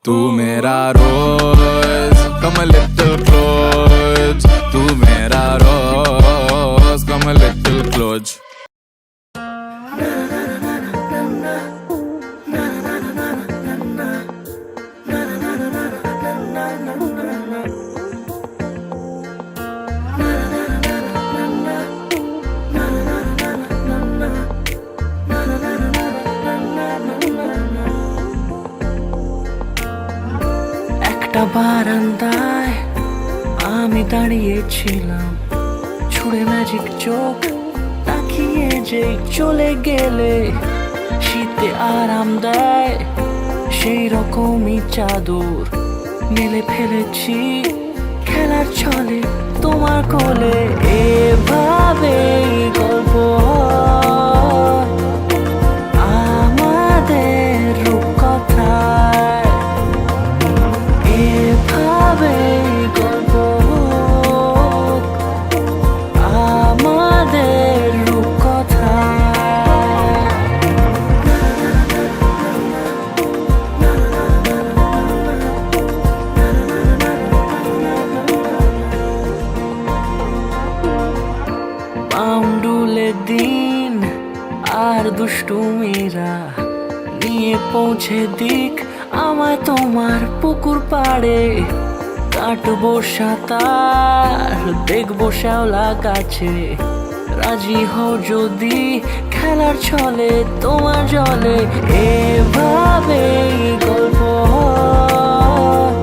तू मेरा रोज come a little close, तू मेरा रोज come a little close. একটা বারান্দায় আমি দাঁড়িয়েছিলাম, ছুঁড়ে ম্যাজিক চোখ তাকিয়ে যে চলে গেলে শীতে আরাম দেয় সেই রকমই চাদর মেলে ফেলেছি খেলার ছলে তোমার কোলে। এভাবে গল্প হয় আমাদের রূপকথায়, এভাবে গল্প হোক আমাদের রূপকথায়। পাউন্ডুলে দিন আর দুষ্টুমিরা নিয়ে পৌঁছে দিক আমায় তোমার পুকুর পাড়ে। কাটবো সাঁতার, দেখবো শ্যাওলা গাছে, রাজি হও যদি খেলার ছলে তোমার জলে। এভাবেই গল্প হয়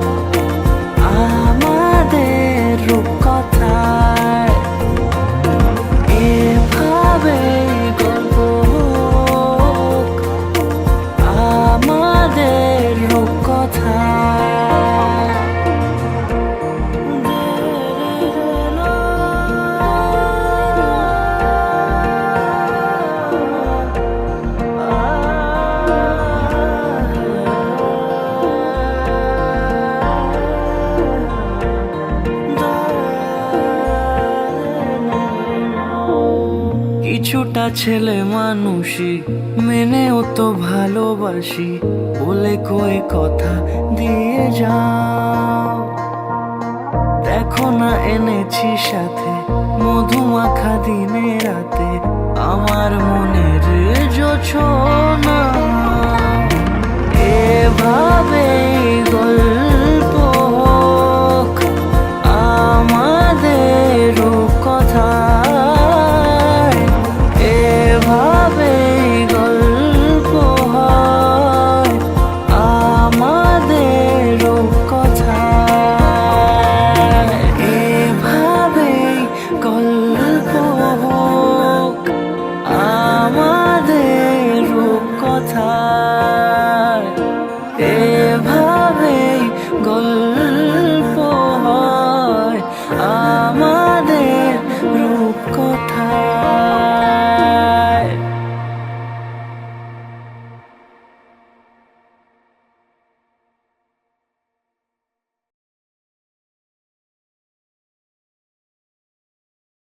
আমাদের রূপকথায়, এভাবেই গল্প হোক আমাদের রূপকথায়। কিছুটা ছেলে মানুষই মেনেও তো ভালোবাসি, বলে কয়ে কথা দিয়ে যাও। দেখো না এনেছি সাথে মধুমাখা দিনে রাতে আমার মনের জোছনা। এভাবেই গল্প